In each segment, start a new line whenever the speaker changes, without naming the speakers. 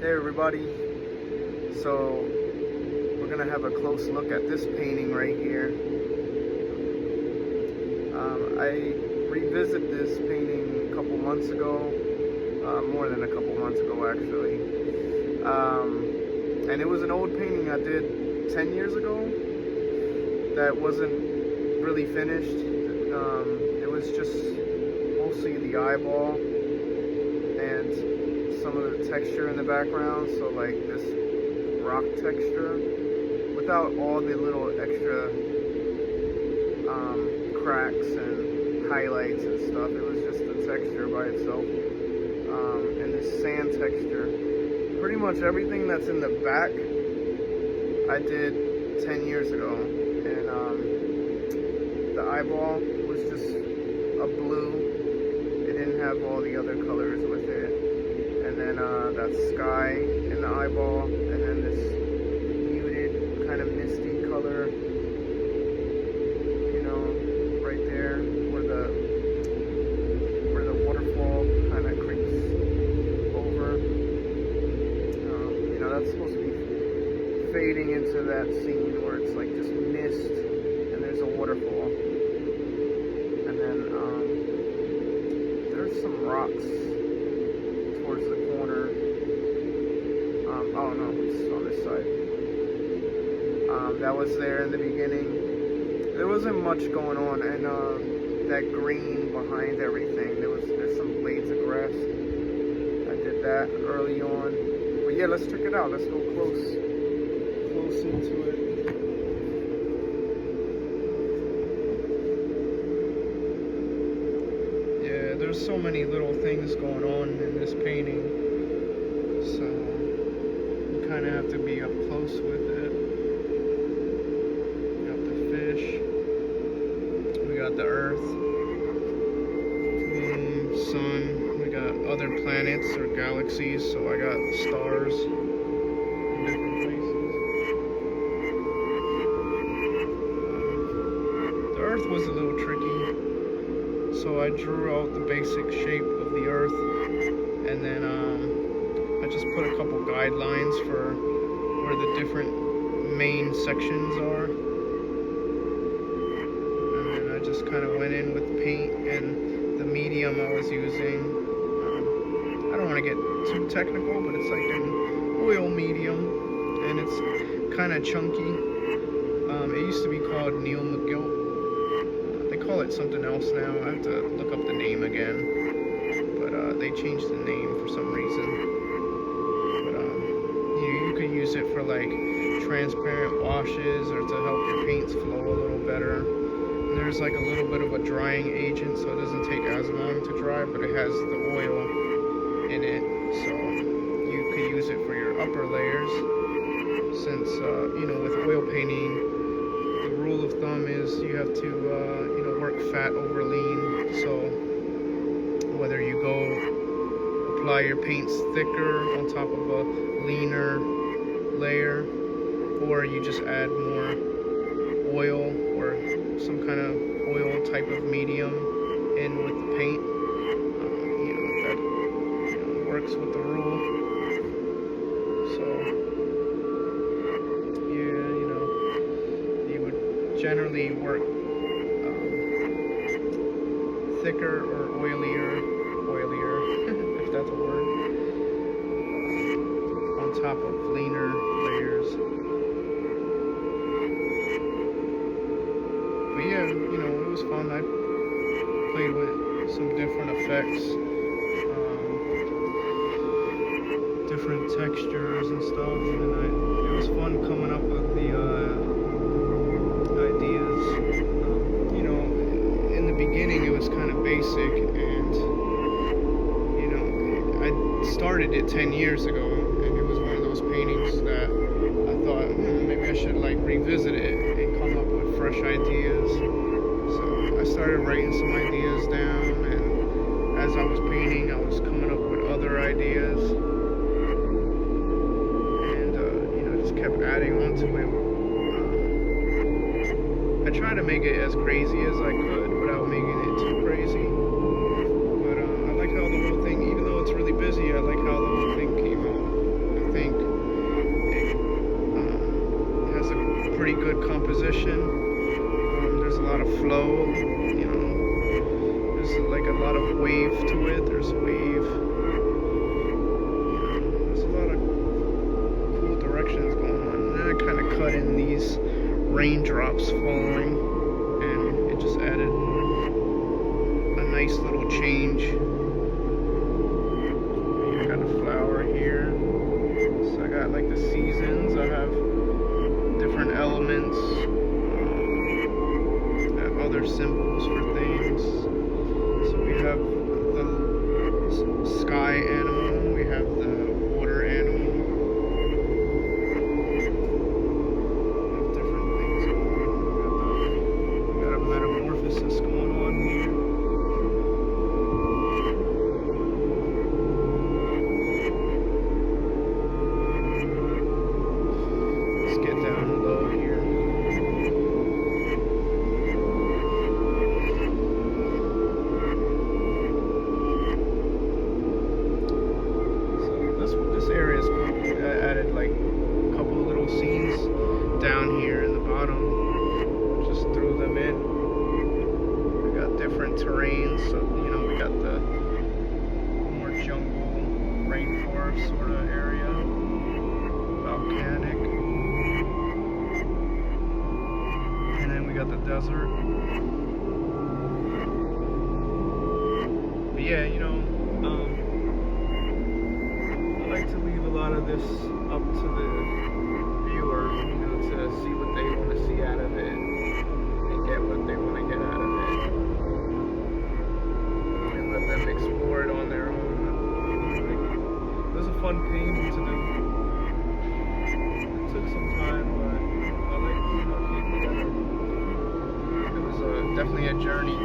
Hey everybody, so we're gonna have a close look at this painting right here. I revisited this painting a couple months ago, more than a couple months ago actually, and it was an old painting I did 10 years ago that wasn't really finished. It was just mostly the eyeball and some of the texture in the background, so like this rock texture without all the little extra cracks and highlights and stuff. It was just the texture by itself, and this sand texture. Pretty much everything that's in the back I did 10 years ago, and the eyeball was just a blue. It didn't have all the other colors with it. And then that sky in the eyeball, and then this muted kind of misty color, you know, right there where the waterfall kind of creeps over. You know, that's supposed to be fading into that scene where it's like just mist and there's a waterfall, and then there's some rocks towards the corner. Oh no, it's on this side. That was there in the beginning. There wasn't much going on, and that green behind everything. There's some blades of grass. I did that early on. But yeah, let's check it out. Let's go close into it. Yeah, there's so many little things going on in this painting, so you kind of have to be up close with it. We got the fish, we got the earth, moon, sun, we got other planets or galaxies, so I got stars in different places. The earth was a little tricky. So I drew out the basic shape of the earth, and then I just put a couple guidelines for where the different main sections are, and then I just kind of went in with paint and the medium I was using. I don't want to get too technical, but it's like an oil medium, and it's kind of chunky. It used to be called Neil McGill. They call it something else now. I have to look up the name again, but they changed the name for some reason. But you could use it for like transparent washes or to help your paints flow a little better. And there's like a little bit of a drying agent, so it doesn't take as long to dry, but it has the oil in it, so you could use it for your upper layers. Since you know, with oil painting, the rule of thumb is you have to work fat over lean. So whether you go apply your paints thicker on top of a leaner layer, or you just add more oil or some kind of oil type of medium in with the paint, that works with the rule. So generally work thicker or oilier, if that's a word, on top of leaner layers. But yeah, it was fun. I played with some different effects, different textures and stuff, and it was fun coming up with the ideas. In the beginning it was kind of basic, and I started it 10 years ago, and it was one of those paintings that I thought maybe I should like revisit it and come up with fresh ideas. So I started writing some ideas down, and as I was painting I was coming up with other ideas, and just kept adding on to it. I tried to make it as crazy as I could without making it too crazy. But I like how the whole thing, even though it's really busy, I like how the whole thing came out. pretty good composition. There's a lot of flow, you know. There's like a lot of wave to it. There's wave. There's a lot of cool directions going on. And then I kind of cut in these raindrops falling, and it just added a nice little change. You got a flower here. So I got like the seasons. I have different elements, other symbols for things. So we have the sky animal, we have the water animal. We have different things going on. We got a metamorphosis going on here. Let's get down low here. This area is cool. I added like a couple of little scenes down here in the bottom. Just threw them in. We got different terrains, so you know we got the more jungle, rainforest sort of area, volcanic, and then we got the desert. But yeah, you know. I like to leave a lot of this up to the viewer, you know, to see what they want to see out of it and get what they want to get out of it, and let them explore it on their own. It was a fun painting to do. It took some time, but I like, you know, keeping it. It was definitely a journey.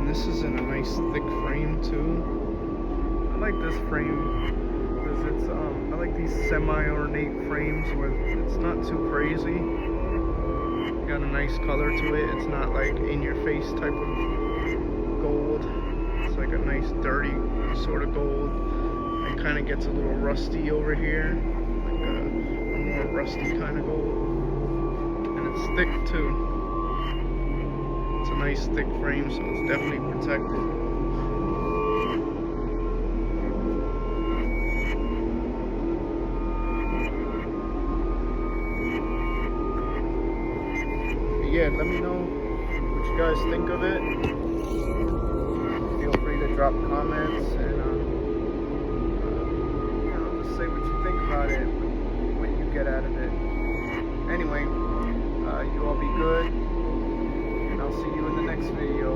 This is in a nice thick frame too. I like this frame because it's I like these semi-ornate frames where it's not too crazy. Got a nice color to it. It's not like in your face type of gold. It's like a nice dirty sort of gold. It kind of gets a little rusty over here, like a more rusty kind of gold, and it's thick too. It's a nice thick frame, so it's definitely protected. But yeah, let me know what you guys think of it. Feel free to drop comments and you know, just say what you think about it, what you get out of it. Anyway, you all be good. I'll see you in the next video.